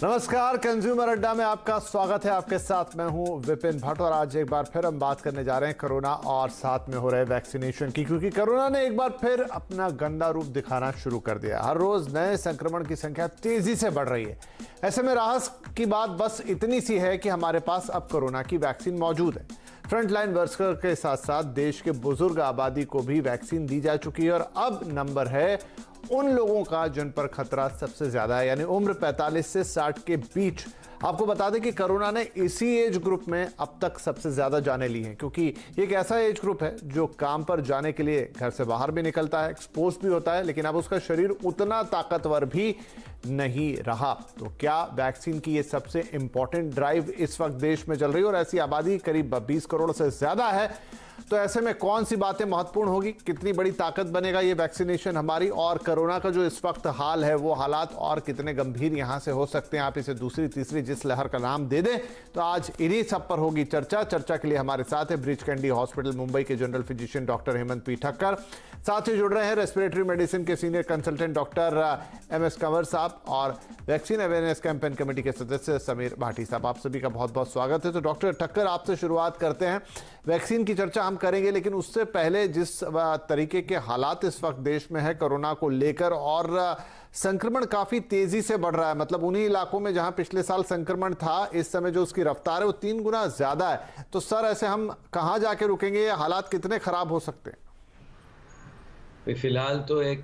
नमस्कार, कंज्यूमर अड्डा में आपका स्वागत है। आपके साथ मैं हूं विपिन भट्ट और आज एक बार फिर हम बात करने जा रहे हैं कोरोना और साथ में हो रहे वैक्सीनेशन की, क्योंकि कोरोना ने एक बार फिर अपना गंदा रूप दिखाना शुरू कर दिया। हर रोज नए संक्रमण की संख्या तेजी से बढ़ रही है। ऐसे में राहत की बात बस इतनी सी है कि हमारे पास अब कोरोना की वैक्सीन मौजूद है। फ्रंटलाइन वर्कर के साथ साथ देश के बुजुर्ग आबादी को भी वैक्सीन दी जा चुकी है और अब नंबर है उन लोगों का जिन पर खतरा सबसे ज्यादा है, यानी उम्र 45 से 60 के बीच। आपको बता दें कि कोरोना ने इसी एज ग्रुप में अब तक सबसे ज्यादा जानें ली हैं, क्योंकि ये एक ऐसा एज ग्रुप है जो काम पर जाने के लिए घर से बाहर भी निकलता है, एक्सपोज भी होता है, लेकिन अब उसका शरीर उतना ताकतवर भी नहीं रहा। तो क्या वैक्सीन की ये सबसे इंपॉर्टेंट ड्राइव इस वक्त देश में चल रही है और ऐसी आबादी करीब 20 करोड़ से ज्यादा है, तो ऐसे में कौन सी बातें महत्वपूर्ण होगी, कितनी बड़ी ताकत बनेगा ये वैक्सीनेशन हमारी, और कोरोना का जो इस वक्त हाल है वो हालात और कितने गंभीर यहां से हो सकते हैं, आप इसे दूसरी तीसरी जिस लहर का नाम दे दें। तो आज इन्हीं सब पर होगी चर्चा के लिए हमारे साथ है ब्रीच कैंडी हॉस्पिटल मुंबई के general physician doctor Hemant P Thakkar, साथ ही जुड़ रहे हैं रेस्पिरेटरी मेडिसिन के senior consultant doctor MS Kanwar साहब और वैक्सीन अवेयरनेस कैंपेन कमेटी के सदस्य समीर भाटी साहब। आप सभी का बहुत बहुत स्वागत है। तो डॉक्टर ठक्कर, आपसे शुरुआत करते हैं। वैक्सीन की चर्चा हम करेंगे, लेकिन उससे पहले जिस तरीके के हालात इस वक्त देश में है कोरोना को लेकर, और संक्रमण काफी तेजी से बढ़ रहा है, मतलब उन्हीं इलाकों में जहां पिछले साल संक्रमण था, इस समय जो उसकी रफ्तार है वो 3 गुना ज्यादा है। तो सर, ऐसे हम कहां जाके रुकेंगे? ये हालात कितने खराब हो सकते हैं? फिलहाल तो एक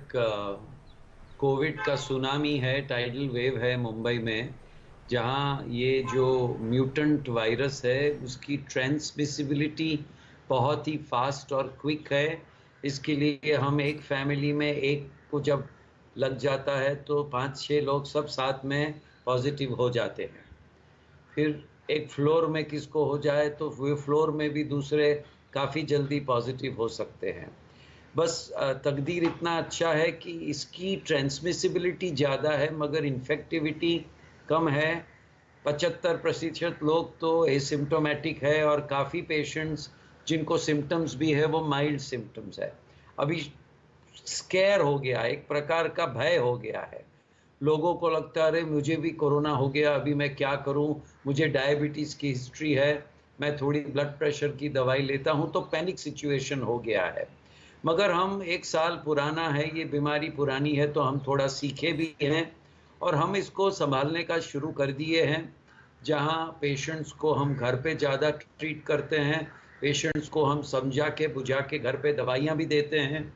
कोविड का सुनामी है, टाइडल वेव है मुंबई में, जहां ये जो म्यूटेंट वायरस है उसकी ट्रांसमिसिबिलिटी बहुत ही फास्ट और क्विक है। इसके लिए हम एक फैमिली में एक को जब लग जाता है तो 5-6 लोग सब साथ में पॉजिटिव हो जाते हैं। फिर एक फ्लोर में किसको हो जाए तो वो फ्लोर में भी दूसरे काफ़ी जल्दी पॉजिटिव हो सकते हैं। बस तकदीर इतना अच्छा है कि इसकी ट्रांसमिसिबिलिटी ज़्यादा है मगर इन्फेक्टिविटी कम है। 75% लोग तो एसिम्प्टोमेटिक है और काफ़ी पेशेंट्स जिनको सिम्टम्स भी है वो माइल्ड सिम्टम्स है। अभी स्केयर हो गया, एक प्रकार का भय हो गया है। लोगों को लगता है अरे मुझे भी कोरोना हो गया, अभी मैं क्या करूं, मुझे डायबिटीज़ की हिस्ट्री है, मैं थोड़ी ब्लड प्रेशर की दवाई लेता हूं, तो पैनिक सिचुएशन हो गया है। मगर हम 1 साल पुराना है, ये बीमारी पुरानी है, तो हम थोड़ा सीखे भी हैं और हम इसको संभालने का शुरू कर दिए हैं। जहां पेशेंट्स को हम घर पे ज़्यादा ट्रीट करते हैं, पेशेंट्स को हम समझा के बुझा के घर पे दवाइयाँ भी देते हैं,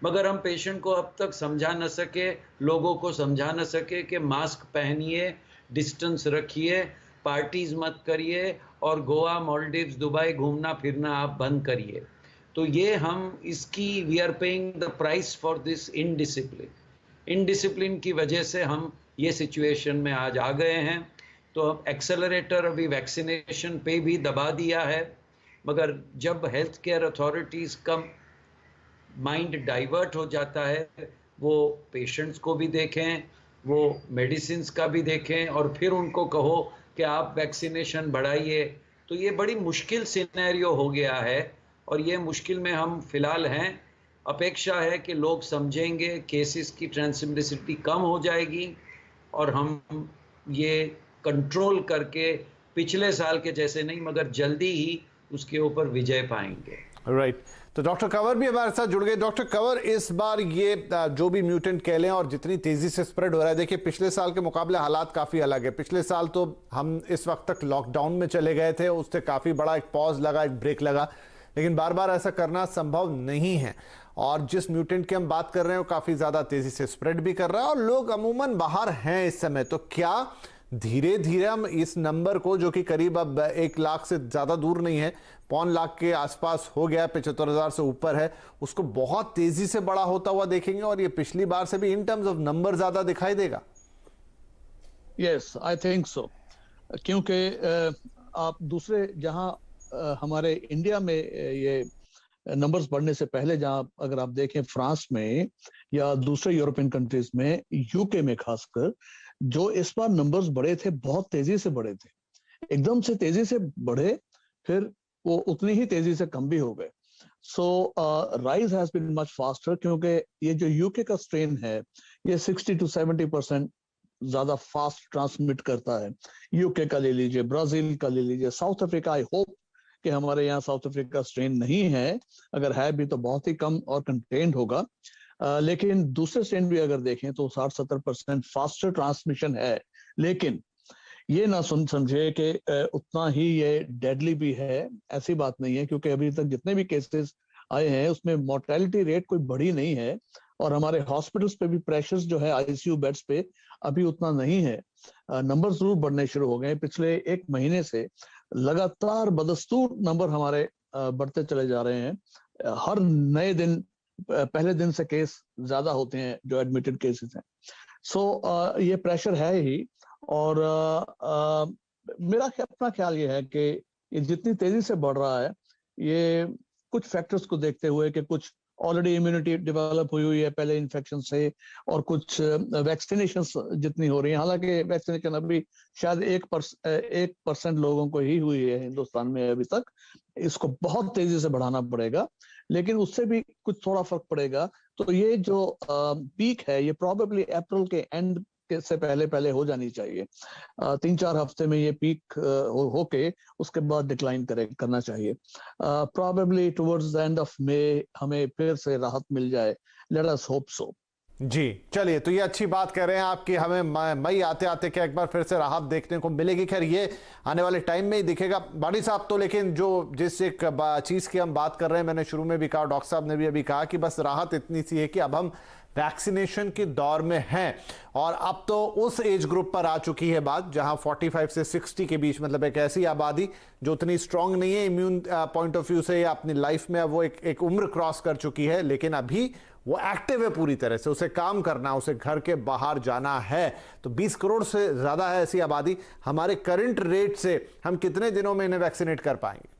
मगर हम पेशेंट को अब तक समझा न सके, लोगों को समझा न सके कि मास्क पहनिए, डिस्टेंस रखिए, पार्टीज़ मत करिए और गोवा, मालदीव्स, दुबई घूमना फिरना आप बंद करिए। तो ये हम इसकी we are paying the price for this indiscipline की वजह से हम ये सिचुएशन में आज आ गए हैं। तो अब एक्सेलरेटर अभी वैक्सीनेशन पे भी दबा दिया है, मगर जब हेल्थ केयर अथॉरिटीज़ का माइंड डाइवर्ट हो जाता है, वो पेशेंट्स को भी देखें, वो मेडिसिन्स का भी देखें और फिर उनको कहो कि आप वैक्सीनेशन बढ़ाइए, तो ये बड़ी मुश्किल सिनेरियो हो गया है और ये मुश्किल में हम फिलहाल हैं। अपेक्षा है कि लोग समझेंगे, केसेस की ट्रांसमिसिबिलिटी कम हो जाएगी और हम ये कंट्रोल करके पिछले साल के जैसे नहीं मगर जल्दी ही उसके ऊपर विजय पाएंगे। राइट। तो डॉक्टर कंवर भी हमारे साथ जुड़ गए। डॉक्टर कंवर, इस बार ये जो भी म्यूटेंट कह लें और जितनी तेजी से स्प्रेड हो रहा है, देखिए पिछले साल के मुकाबले हालात काफी अलग है। पिछले साल तो हम इस वक्त तक लॉकडाउन में चले गए थे, उससे काफी बड़ा एक पॉज लगा, एक ब्रेक लगा, लेकिन बार बार ऐसा करना संभव नहीं है। और जिस म्यूटेंट की हम बात कर रहे हैं वो काफी ज्यादा तेजी से स्प्रेड भी कर रहा है और लोग अमूमन बाहर हैं इस समय। तो क्या धीरे धीरे हम इस नंबर को, जो कि करीब अब 1 लाख से ज्यादा दूर नहीं है, 1.25 लाख के आसपास हो गया, 75,000 से ऊपर है, उसको बहुत तेजी से बड़ा होता हुआ देखेंगे और ये पिछली बार से भी इन टर्म्स ऑफ नंबर ज्यादा दिखाई देगा? Yes, I think so. क्योंकि आप दूसरे जहां हमारे इंडिया में ये नंबर्स बढ़ने से पहले, जहां अगर आप देखें फ्रांस में या दूसरे यूरोपियन कंट्रीज में, यूके में खासकर, जो इस बार नंबर्स बढ़े थे बहुत तेजी से बढ़े थे, एकदम से तेजी से बढ़े, फिर वो उतनी ही तेजी से कम भी हो गए। So rise has been much faster, क्योंकि ये जो यूके का स्ट्रेन है ये 60 to 70% ज्यादा फास्ट ट्रांसमिट करता है। यूके का ले लीजिए, ब्राजील का ले लीजिए, साउथ अफ्रीका, आई होप कि हमारे यहाँ साउथ अफ्रीका स्ट्रेन नहीं है, अगर है भी तो बहुत ही कम और कंटेन्ड होगा। लेकिन दूसरे स्ट्रेन भी अगर देखें तो 60-70% फास्टर ट्रांसमिशन है, लेकिन ये ना समझे कि उतना ही ये डेडली भी है, ऐसी बात नहीं है, क्योंकि अभी तक जितने भी केसेस आए हैं उसमें मोर्टेलिटी रेट कोई बड़ी नहीं है, और हमारे हॉस्पिटल्स पे भी प्रेशर्स जो है आईसीयू बेड्स पे अभी उतना नहीं है। नंबर जरूर बढ़ने शुरू हो गए, पिछले 1 महीने से लगातार बदस्तूर नंबर हमारे बढ़ते चले जा रहे हैं। हर नए दिन, पहले दिन से केस ज्यादा होते हैं जो एडमिटेड केसेस हैं। सो ये प्रेशर है ही, और मेरा अपना ख्याल ये है कि ये जितनी तेजी से बढ़ रहा है, ये कुछ फैक्टर्स को देखते हुए कि कुछ ऑलरेडी इम्यूनिटी डेवलप हुई है पहले इन्फेक्शन से, और कुछ वैक्सीनेशन जितनी हो रही है, हालांकि वैक्सीनेशन अभी शायद 1% लोगों को ही हुई है हिंदुस्तान में अभी तक, इसको बहुत तेजी से बढ़ाना पड़ेगा, लेकिन उससे भी कुछ थोड़ा फर्क पड़ेगा। तो ये जो पीक है ये प्रोबेबली अप्रैल के एंड से पहले हो जानी चाहिए। 3-4 हफ्ते में ये पीक होके उसके बाद डिक्लाइन करना चाहिए। Probably towards the end of May हमें फिर से राहत मिल जाए, लेट अस होप सो। जी चलिए, तो ये अच्छी बात कह रहे हैं आप कि हमें मई आते आते क्या एक बार फिर से राहत देखने को मिलेगी। खैर ये आने वाले टाइम में ही दिखेगा बाडी साहब। तो लेकिन जो जिस एक चीज़ की हम बात कर रहे हैं, मैंने शुरू में भी कहा, डॉक्टर साहब ने भी अभी कहा कि बस राहत इतनी सी है कि अब हम वैक्सीनेशन के दौर में हैं, और अब तो उस एज ग्रुप पर आ चुकी है बात जहां 45 से 60 के बीच, मतलब एक ऐसी आबादी जो उतनी स्ट्रांग नहीं है इम्यून पॉइंट ऑफ व्यू से या अपनी लाइफ में, अब वो एक उम्र क्रॉस कर चुकी है, लेकिन अभी वो एक्टिव है पूरी तरह से, उसे काम करना, उसे घर के बाहर जाना है। तो 20 करोड़ से ज़्यादा है ऐसी आबादी। हमारे करंट रेट से हम कितने दिनों में इन्हें वैक्सीनेट कर पाएंगे?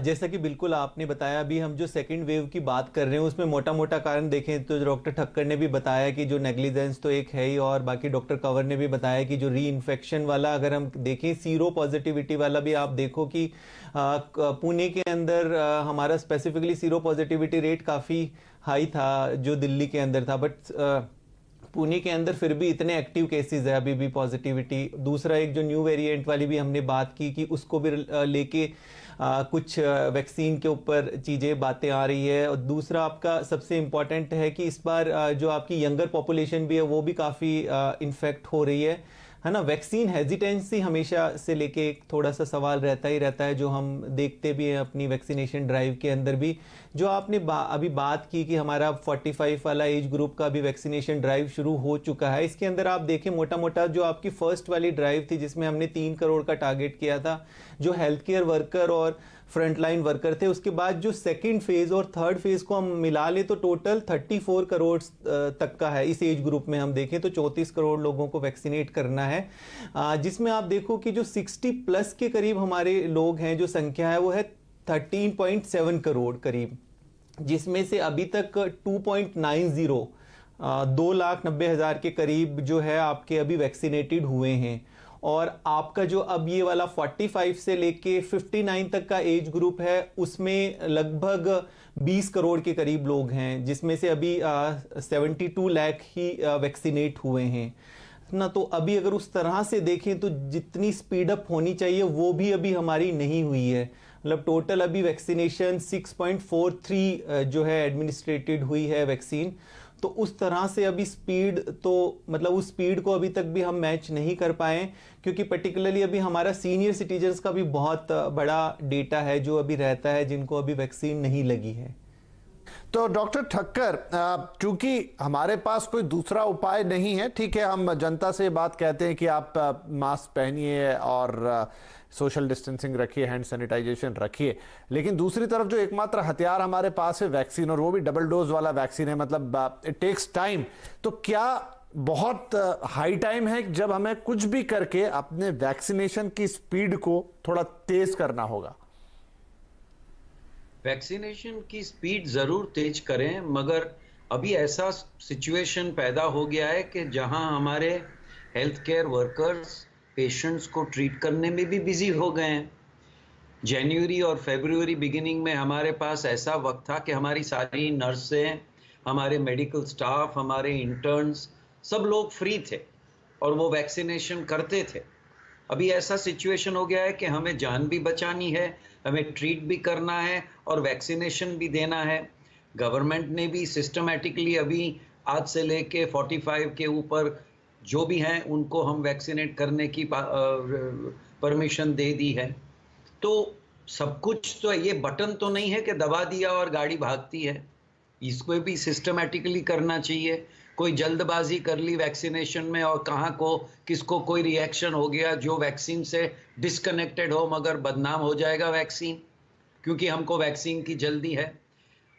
जैसा कि बिल्कुल आपने बताया, अभी हम जो सेकंड वेव की बात कर रहे हैं उसमें मोटा मोटा कारण देखें तो डॉक्टर ठक्कर ने भी बताया कि जो नेग्लिजेंस तो एक है ही, और बाकी डॉक्टर कंवर ने भी बताया कि जो री इन्फेक्शन वाला, अगर हम देखें सीरो पॉजिटिविटी वाला भी आप देखो कि पुणे के अंदर हमारा स्पेसिफिकली सीरो पॉजिटिविटी रेट काफ़ी हाई था जो दिल्ली के अंदर था, बट पुणे के अंदर फिर भी इतने एक्टिव केसेस है अभी भी पॉजिटिविटी। दूसरा एक जो न्यू वेरिएंट वाली भी हमने बात की कि उसको भी लेके कुछ वैक्सीन के ऊपर चीज़ें बातें आ रही है। और दूसरा आपका सबसे इम्पॉर्टेंट है कि इस बार जो आपकी यंगर पॉपुलेशन भी है वो भी काफ़ी इन्फेक्ट हो रही है ना। वैक्सीन हेजिटेंसी हमेशा से लेके एक थोड़ा सा सवाल रहता ही रहता है, जो हम देखते भी हैं अपनी वैक्सीनेशन ड्राइव के अंदर भी। जो आपने अभी बात की कि हमारा 45 वाला एज ग्रुप का भी वैक्सीनेशन ड्राइव शुरू हो चुका है। इसके अंदर आप देखें मोटा मोटा जो आपकी फर्स्ट वाली ड्राइव थी जिसमें हमने 3 करोड़ का टारगेट किया था जो हेल्थ केयर वर्कर और फ्रंटलाइन वर्कर थे, उसके बाद जो सेकंड फेज और थर्ड फेज को हम मिला ले तो टोटल 34 करोड़ तक का है। इस एज ग्रुप में हम देखें तो 34 करोड़ लोगों को वैक्सीनेट करना है, जिसमें आप देखो कि जो 60 प्लस के करीब हमारे लोग हैं, जो संख्या है वो है 13.7 करोड़ करीब, जिसमें से अभी तक 2.90 2,90,000 के करीब जो है आपके अभी वैक्सीनेटेड हुए हैं। और आपका जो अब ये वाला 45 से लेके 59 तक का एज ग्रुप है उसमें लगभग 20 करोड़ के करीब लोग हैं, जिसमें से अभी 72 लाख ही वैक्सीनेट हुए हैं ना। तो अभी अगर उस तरह से देखें तो जितनी स्पीड अप होनी चाहिए वो भी अभी हमारी नहीं हुई है। मतलब टोटल अभी वैक्सीनेशन 6.43 जो है एडमिनिस्ट्रेटेड हुई है वैक्सीन। तो उस तरह से अभी स्पीड तो मतलब उस स्पीड को अभी तक भी हम मैच नहीं कर पाए, क्योंकि पर्टिकुलरली अभी हमारा सीनियर सिटीजन्स का भी बहुत बड़ा डेटा है जो अभी रहता है जिनको अभी वैक्सीन नहीं लगी है। तो डॉक्टर ठक्कर, चूंकि हमारे पास कोई दूसरा उपाय नहीं है, ठीक है, हम जनता से बात कहते हैं कि आप मास्क पहनिए और सोशल डिस्टेंसिंग रखिए, हैंड सैनिटाइजेशन रखिए, लेकिन दूसरी तरफ जो एकमात्र हथियार हमारे पास है वैक्सीन, और वो भी डबल डोज वाला वैक्सीन है, मतलब इट टेक्स टाइम। तो क्या बहुत हाई टाइम है जब हमें कुछ भी करके अपने वैक्सीनेशन की स्पीड को थोड़ा तेज करना होगा? वैक्सीनेशन की स्पीड जरूर तेज करें, मगर अभी ऐसा सिचुएशन पैदा हो गया है कि जहां हमारे हेल्थ केयर वर्कर्स पेशेंट्स को ट्रीट करने में भी बिजी हो गए हैं। जनवरी और फरवरी बिगिनिंग में हमारे पास ऐसा वक्त था कि हमारी सारी नर्सें हमारे मेडिकल स्टाफ, हमारे इंटर्न्स, सब लोग फ्री थे और वो वैक्सीनेशन करते थे। अभी ऐसा सिचुएशन हो गया है कि हमें जान भी बचानी है, हमें ट्रीट भी करना है और वैक्सीनेशन भी देना है। गवर्नमेंट ने भी सिस्टमैटिकली अभी आज से लेके 45 के ऊपर जो भी हैं उनको हम वैक्सीनेट करने की परमिशन दे दी है। तो सब कुछ तो ये बटन तो नहीं है कि दबा दिया और गाड़ी भागती है, इसको भी सिस्टमैटिकली करना चाहिए। कोई जल्दबाजी कर ली वैक्सीनेशन में और कहाँ को किसको कोई रिएक्शन हो गया जो वैक्सीन से डिस्कनेक्टेड हो, मगर बदनाम हो जाएगा वैक्सीन, क्योंकि हमको वैक्सीन की जल्दी है।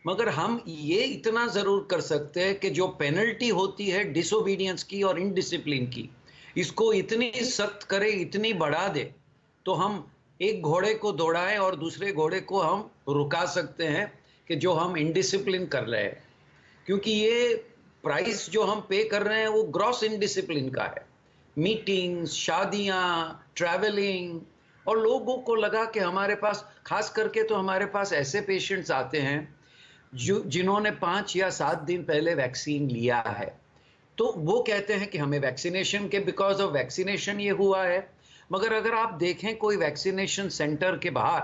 मगर हम ये इतना ज़रूर कर सकते हैं कि जो पेनल्टी होती है डिसोबीडियंस की और इनडिसिप्लिन की, इसको इतनी सख्त करे, इतनी बढ़ा दे, तो हम एक घोड़े को दौड़ाएं और दूसरे घोड़े को हम रुका सकते हैं कि जो हम इनडिसिप्लिन कर रहे हैं। क्योंकि ये प्राइस जो हम पे कर रहे हैं वो ग्रॉस इनडिसिप्लिन का है। मीटिंग्स, शादियाँ, ट्रैवलिंग, और लोगों को लगा कि हमारे पास, खास करके तो हमारे पास ऐसे पेशेंट्स आते हैं जो जिन्होंने 5 या 7 दिन पहले वैक्सीन लिया है, तो वो कहते हैं कि हमें वैक्सीनेशन के बिकॉज ऑफ वैक्सीनेशन ये हुआ है। मगर अगर आप देखें कोई वैक्सीनेशन सेंटर के बाहर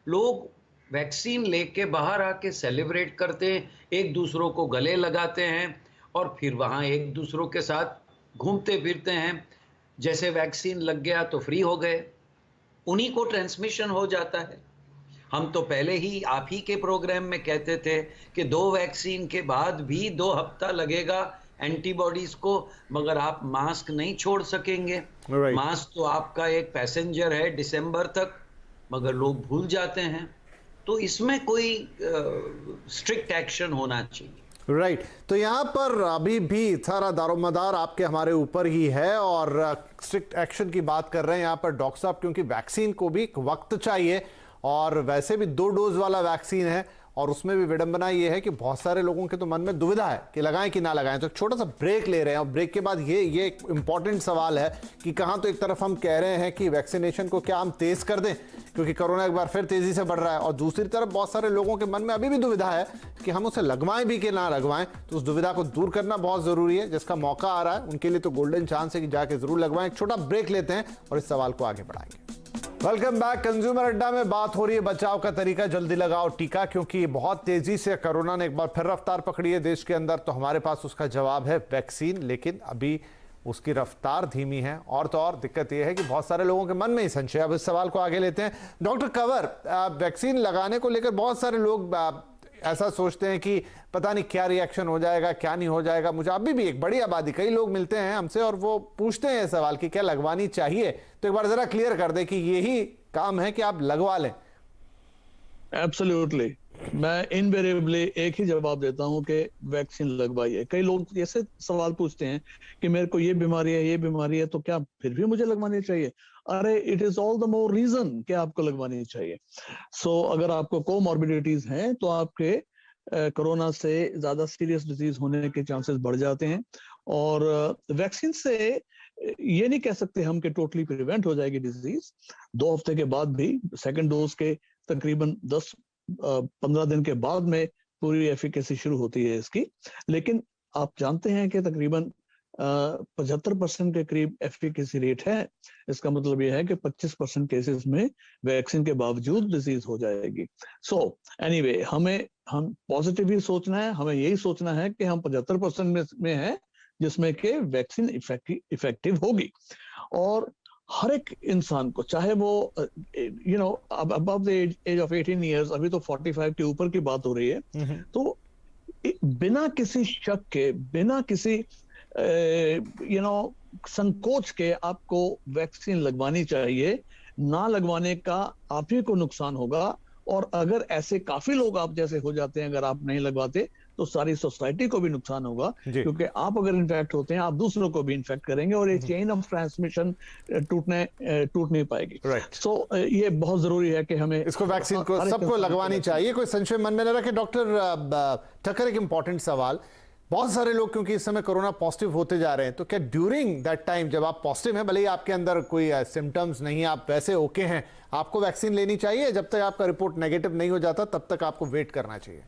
लोग वैक्सीन लेके बाहर आके सेलिब्रेट करते हैं, एक दूसरों को गले लगाते हैं और फिर वहाँ एक दूसरों के साथ घूमते फिरते हैं, जैसे वैक्सीन लग गया तो फ्री हो गए। उन्हीं को ट्रांसमिशन हो जाता है। हम तो पहले ही आप ही के प्रोग्राम में कहते थे कि 2 वैक्सीन के बाद भी 2 हफ्ता लगेगा एंटीबॉडीज को, मगर आप मास्क नहीं छोड़ सकेंगे। मास्क तो आपका एक पैसेंजर है दिसंबर तक, मगर लोग भूल जाते हैं। तो इसमें कोई स्ट्रिक्ट एक्शन होना चाहिए। राइट तो यहाँ पर अभी भी सारा दारोमदार आपके हमारे ऊपर ही है और स्ट्रिक्ट एक्शन की बात कर रहे हैं यहाँ पर डॉक्टर साहब, क्योंकि वैक्सीन को भी वक्त चाहिए और वैसे भी 2 डोज वाला वैक्सीन है और उसमें भी विडंबना ये है कि बहुत सारे लोगों के तो मन में दुविधा है कि लगाएं कि ना लगाएं। तो एक छोटा सा ब्रेक ले रहे हैं और ब्रेक के बाद ये एक इंपॉर्टेंट सवाल है कि कहाँ तो एक तरफ हम कह रहे हैं कि वैक्सीनेशन को क्या हम तेज कर दें क्योंकि कोरोना एक बार फिर तेजी से बढ़ रहा है, और दूसरी तरफ बहुत सारे लोगों के मन में अभी भी दुविधा है कि हम उसे लगवाएं भी कि ना लगवाएं। तो उस दुविधा को दूर करना बहुत जरूरी है, जिसका मौका आ रहा है उनके लिए तो गोल्डन चांस है कि जाके जरूर लगवाएं। एक छोटा ब्रेक लेते हैं और इस सवाल को आगे बढ़ाएंगे। Welcome back. कंज्यूमर अड्डा में बात हो रही है बचाव का तरीका, जल्दी लगाओ टीका, क्योंकि बहुत तेजी से कोरोना ने एक बार फिर रफ्तार पकड़ी है देश के अंदर। तो हमारे पास उसका जवाब है वैक्सीन, लेकिन अभी उसकी रफ्तार धीमी है। और तो और दिक्कत यह है कि बहुत सारे लोगों के मन में ही संशय। अब इस सवाल को आगे लेते हैं। डॉक्टर कंवर, वैक्सीन लगाने को लेकर बहुत सारे लोग ऐसा सोचते हैं कि पता नहीं क्या रिएक्शन हो जाएगा, क्या नहीं हो जाएगा। मुझे अभी भी एक बड़ी आबादी, कई लोग मिलते हैं हमसे और वो पूछते हैं सवाल कि क्या लगवानी चाहिए। तो एक बार जरा क्लियर कर दे कि यही काम है कि आप लगवा लें। एब्सोल्युटली, मैं इनवेरिएबली एक ही जवाब देता हूं कि वैक्सीन लगवाइए। कई लोग ऐसे सवाल पूछते हैं कि मेरे को ये बीमारी है, ये बीमारी है, तो क्या फिर भी मुझे लगवानी चाहिए? अरे, it is all the more reason कि आपको लगवानी चाहिए। सो अगर आपको कोमॉर्बिडिटीज हैं तो आपके कोरोना से ज्यादा सीरियस डिजीज होने के चांसेस बढ़ जाते हैं। और वैक्सीन से ये नहीं कह सकते हम कि टोटली प्रिवेंट हो जाएगी डिजीज। 2 हफ्ते के बाद भी, सेकंड डोज के तकरीबन 10-15 दिन के बाद में पूरी एफिकेसी शुरू होती है इसकी। लेकिन आप जानते हैं कि तकरीबन 75% के करीब एफिकेसी रेट है। इसका मतलब यह है कि 25% केसेस में वैक्सीन के बावजूद डिजीज हो जाएगी। सो एनीवे, हम पॉजिटिव ही सोचना है। हमें यही सोचना है कि हम 75% में है जिसमें कि वैक्सीन इफेक्टिव होगी। और हर एक इंसान को, चाहे वो above the age of 18 years, अभी तो 45 के ऊपर की बात हो रही है, तो बिना किसी शक के, बिना किसी संकोच के आपको वैक्सीन लगवानी चाहिए। ना लगवाने का आप ही को नुकसान होगा, और अगर ऐसे काफी लोग आप जैसे हो जाते हैं, अगर आप नहीं लगवाते, तो सारी सोसाइटी को भी नुकसान होगा, क्योंकि आप अगर इन्फेक्ट होते हैं आप दूसरों को भी इन्फेक्ट करेंगे और ये चेन ऑफ ट्रांसमिशन टूट नहीं पाएगी। सो ये बहुत जरूरी है कि हमें इसको, वैक्सीन को सबको लगवानी चाहिए, कोई संशय मन में न रखे। डॉक्टर ठक्कर, एक इंपॉर्टेंट सवाल, बहुत सारे लोग क्योंकि इस समय कोरोना पॉजिटिव होते जा रहे हैं, तो क्या ड्यूरिंग दैट टाइम जब आप पॉजिटिव हैं, भले ही आपके अंदर कोई सिम्टम्स नहीं, आप वैसे ओके हैं, आपको वैक्सीन लेनी चाहिए? जब तक आपका रिपोर्ट नेगेटिव नहीं हो जाता तब तक आपको वेट करना चाहिए?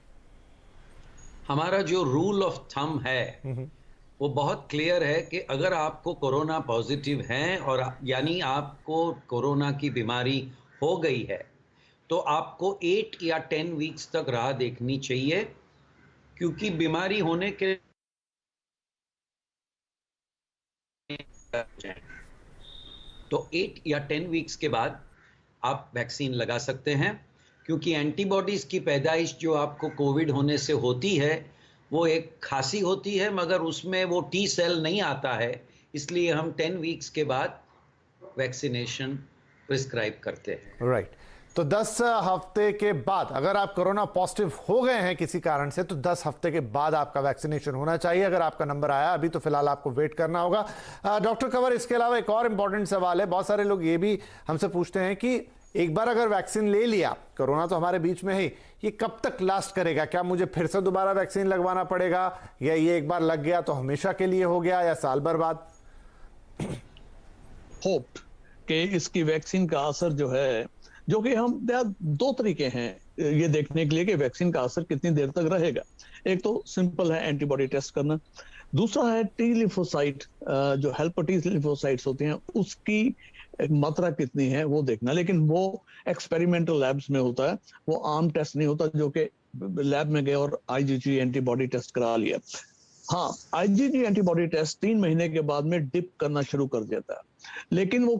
हमारा जो रूल ऑफ थंब है वो बहुत क्लियर है कि अगर आपको कोरोना पॉजिटिव है और यानी आपको कोरोना की बीमारी हो गई है तो आपको 8 या 10 वीक्स तक राह देखनी चाहिए, क्योंकि बीमारी होने के तो 8 या 10 वीक्स के बाद आप वैक्सीन लगा सकते हैं, क्योंकि एंटीबॉडीज की पैदाइश जो आपको कोविड होने से होती है वो एक खांसी होती है, मगर उसमें वो टी सेल नहीं आता है, इसलिए हम 10 वीक्स के बाद वैक्सीनेशन प्रिस्क्राइब करते हैं। राइट। तो 10 हफ्ते के बाद अगर आप कोरोना पॉजिटिव हो गए हैं किसी कारण से तो 10 हफ्ते के बाद आपका वैक्सीनेशन होना चाहिए। अगर आपका नंबर आया अभी तो फिलहाल आपको वेट करना होगा। डॉक्टर कंवर, इसके अलावा एक और इंपॉर्टेंट सवाल है, बहुत सारे लोग ये भी हमसे पूछते हैं कि एक बार अगर वैक्सीन ले लिया, कोरोना तो हमारे बीच में है, ये कब तक लास्ट करेगा? क्या मुझे फिर से दोबारा वैक्सीन लगवाना पड़ेगा, या ये एक बार लग गया तो हमेशा के लिए हो गया, या साल भर बाद? होप कि इसकी वैक्सीन का असर जो है, जो कि हम दो तरीके हैं ये देखने के लिए कि वैक्सीन का असर कितनी देर तक रहेगा। एक तो सिंपल है एंटीबॉडी टेस्ट करना, दूसरा है टी लिम्फोसाइट, जो हेल्पर टी लिम्फोसाइट्स होती हैं उसकी मात्रा कितनी है वो देखना। लेकिन वो एक्सपेरिमेंटल लैब्स में होता है, वो आम टेस्ट नहीं होता जो कि लैब में गए और आईजीजी एंटीबॉडी टेस्ट करा लिया। हाँ, आईजीजी एंटीबॉडी टेस्ट 3 महीने के बाद में डिप करना शुरू कर देता है, लेकिन वो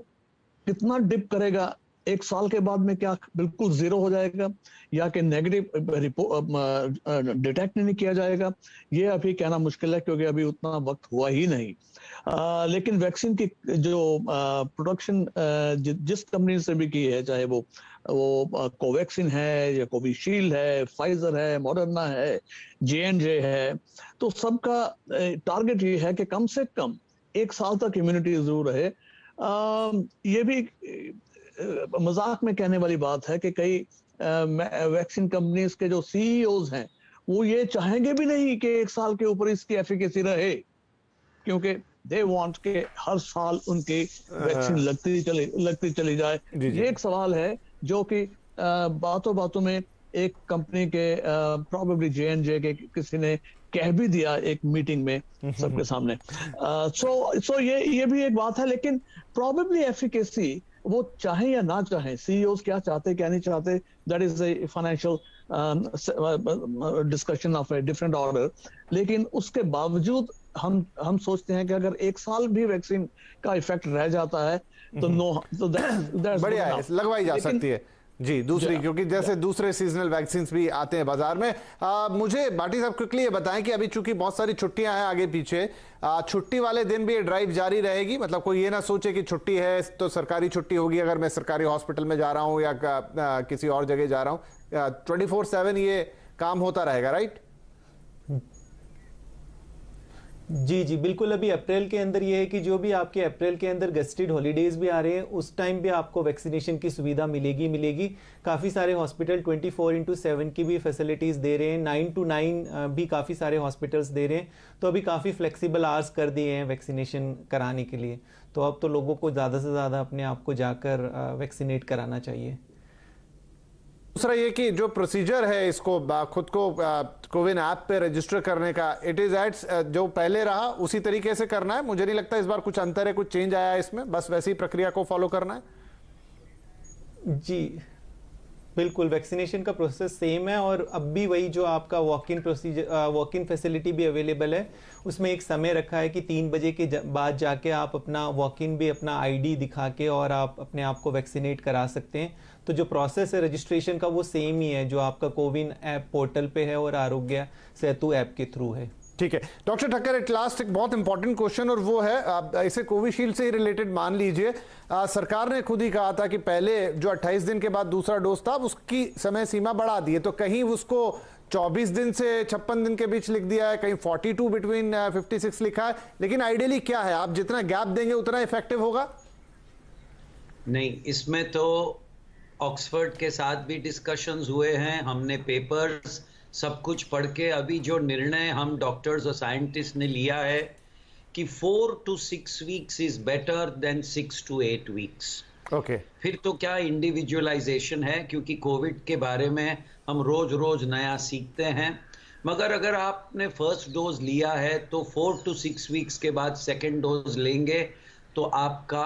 कितना डिप करेगा, 1 साल के बाद में क्या बिल्कुल जीरो हो जाएगा या कि नेगेटिव डिटेक्ट नहीं किया जाएगा, ये अभी कहना मुश्किल है, क्योंकि अभी उतना वक्त हुआ ही नहीं। लेकिन वैक्सीन की जो प्रोडक्शन जिस कंपनी से भी की है, चाहे वो कोवैक्सीन है या कोविशील्ड है, फाइजर है, मॉडर्ना है, J&J है, तो सबका टारगेट ये है कि कम से कम 1 साल तक इम्यूनिटी जरूर रहे। ये भी मजाक में कहने वाली बात है कि कई वैक्सीन कंपनीज के जो CEOs हैं वो ये चाहेंगे भी नहीं कि 1 साल के ऊपर इसकी एफिकेसी रहे, क्योंकि दे वांट के हर साल उनकी वैक्सीन लगती चली जाए। ये एक सवाल है जो कि बातों में एक कंपनी के प्रोबेबली J&J के किसी ने कह भी दिया एक मीटिंग में सबके सामने। सो ये भी एक बात है, लेकिन प्रोबेबली एफिकेसी वो चाहे या ना चाहे, CEOs क्या चाहते क्या नहीं चाहते, that is a financial discussion of a different order. लेकिन उसके बावजूद हम सोचते हैं कि अगर 1 साल भी वैक्सीन का इफेक्ट रह जाता है तो बढ़िया है, लगवाई जा सकती है जी। दूसरी, क्योंकि जैसे दूसरे सीजनल वैक्सीन भी आते हैं बाजार में। मुझे भाटी साहब क्विकली ये बताएं कि अभी चूंकि बहुत सारी छुट्टियां हैं आगे पीछे, छुट्टी वाले दिन भी ये ड्राइव जारी रहेगी? मतलब कोई ये ना सोचे कि छुट्टी है तो सरकारी छुट्टी होगी, अगर मैं सरकारी हॉस्पिटल में जा रहा हूं या किसी और जगह जा रहा हूं, 24/7 ये काम होता रहेगा, राइट? जी बिल्कुल। अभी अप्रैल के अंदर ये है कि जो भी आपके अप्रैल के अंदर गस्टेड हॉलीडेज भी आ रहे हैं उस टाइम भी आपको वैक्सीनेशन की सुविधा मिलेगी। काफ़ी सारे हॉस्पिटल 24/7 की भी फैसिलिटीज़ दे रहे हैं, 9 to 9 भी काफ़ी सारे हॉस्पिटल्स दे रहे हैं। तो अभी काफ़ी फ्लेक्सिबल आवर्स कर दिए हैं वैक्सीनेशन कराने के लिए। तो अब तो लोगों को ज़्यादा से ज़्यादा अपने आप को जाकर वैक्सीनेट कराना चाहिए। दूसरा ये कि जो प्रोसीजर है इसको खुद को कोविन ऐप पे रजिस्टर करने का, इट इज एट्स जो पहले रहा उसी तरीके से करना है? मुझे नहीं लगता इस बार कुछ अंतर है, कुछ चेंज आया है इसमें, बस वैसी प्रक्रिया को फॉलो करना है। जी बिल्कुल, वैक्सीनेशन का प्रोसेस सेम है और अब भी वही जो आपका वॉक इन फैसिलिटी भी अवेलेबल है, उसमें एक समय रखा है कि 3 बजे के बाद जाके आप अपना वॉक इन भी अपना ID दिखा के और आप अपने आप को वैक्सीनेट करा सकते हैं। तो जो प्रोसेस है रजिस्ट्रेशन का वो सेम ही है जो आपका कोविन ऐप पोर्टल पे है और आरोग्य सेतु ऐप के थ्रू है। ठीक है डॉक्टर ठक्कर, एट लास्ट एक बहुत इंपॉर्टेंट क्वेश्चन, और वो है इसे कोविशील्ड से ही रिलेटेड। मान लीजिए सरकार ने खुद ही कहा था कि पहले जो 28 दिन के बाद दूसरा डोज था उसकी समय सीमा बढ़ा दी है, तो कहीं उसको 24 दिन से 56 दिन के बीच लिख दिया है, कहीं 42 बिटवीन 56 लिखा है, लेकिन आइडियली क्या है, आप जितना गैप देंगे उतना इफेक्टिव होगा? नहीं, इसमें तो ऑक्सफोर्ड के साथ भी डिस्कशंस हुए हैं, हमने पेपर्स सब कुछ पढ़ के अभी जो निर्णय हम डॉक्टर्स और साइंटिस्ट ने लिया है कि 4 to 6 weeks is better than 6 to 8 weeks. Okay, फिर तो क्या इंडिविजुअलाइजेशन है, क्योंकि कोविड के बारे में हम रोज नया सीखते हैं। मगर अगर आपने फर्स्ट डोज लिया है तो 4 to 6 वीक्स के बाद सेकेंड डोज लेंगे तो आपका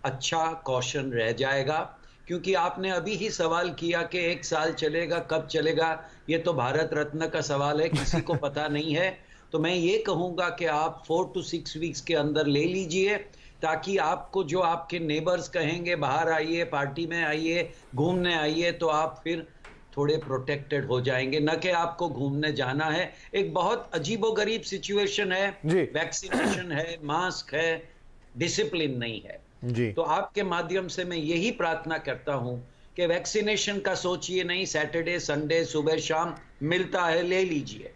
अच्छा कॉशन रह जाएगा। क्योंकि आपने अभी ही सवाल किया कि 1 साल चलेगा, कब चलेगा, ये तो भारत रत्न का सवाल है, किसी को पता नहीं है। तो मैं ये कहूँगा कि आप 4 to 6 वीक्स के अंदर ले लीजिए, ताकि आपको जो आपके नेबर्स कहेंगे बाहर आइए, पार्टी में आइए, घूमने आइए, तो आप फिर थोड़े प्रोटेक्टेड हो जाएंगे, न कि आपको घूमने जाना है। एक बहुत अजीबोगरीब सिचुएशन है, वैक्सीनेशन है, मास्क है, डिसिप्लिन नहीं है जी। तो आपके माध्यम से मैं यही प्रार्थना करता हूं कि वैक्सीनेशन का सोचिए नहीं, सैटरडे संडे सुबह शाम मिलता है, ले लीजिए,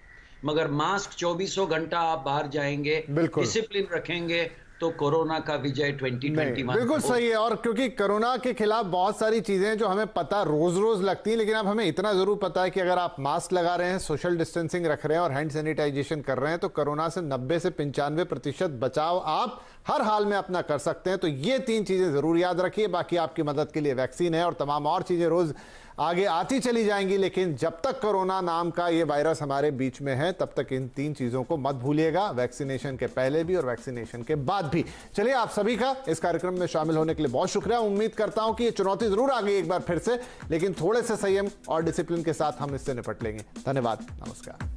मगर मास्क 24 घंटा आप बाहर जाएंगे, डिसिप्लिन रखेंगे तो कोरोना का विजय 2021 बिल्कुल सही है। और क्योंकि कोरोना के खिलाफ बहुत सारी चीजें हैं जो हमें पता रोज रोज लगती हैं, लेकिन अब हमें इतना जरूर पता है कि अगर आप मास्क लगा रहे हैं, सोशल डिस्टेंसिंग रख रहे हैं और हैंड सैनिटाइजेशन कर रहे हैं तो कोरोना से 90 से 95% बचाव आप हर हाल में अपना कर सकते हैं। तो ये 3 चीजें जरूर याद रखिए। बाकी आपकी मदद के लिए वैक्सीन है और तमाम और चीजें रोज आगे आती चली जाएंगी, लेकिन जब तक कोरोना नाम का ये वायरस हमारे बीच में है तब तक इन 3 चीजों को मत भूलिएगा, वैक्सीनेशन के पहले भी और वैक्सीनेशन के बाद भी। चलिए, आप सभी का इस कार्यक्रम में शामिल होने के लिए बहुत शुक्रिया। उम्मीद करता हूं कि ये चुनौती जरूर आ गई एक बार फिर से, लेकिन थोड़े से संयम और डिसिप्लिन के साथ हम इससे निपट लेंगे। धन्यवाद, नमस्कार।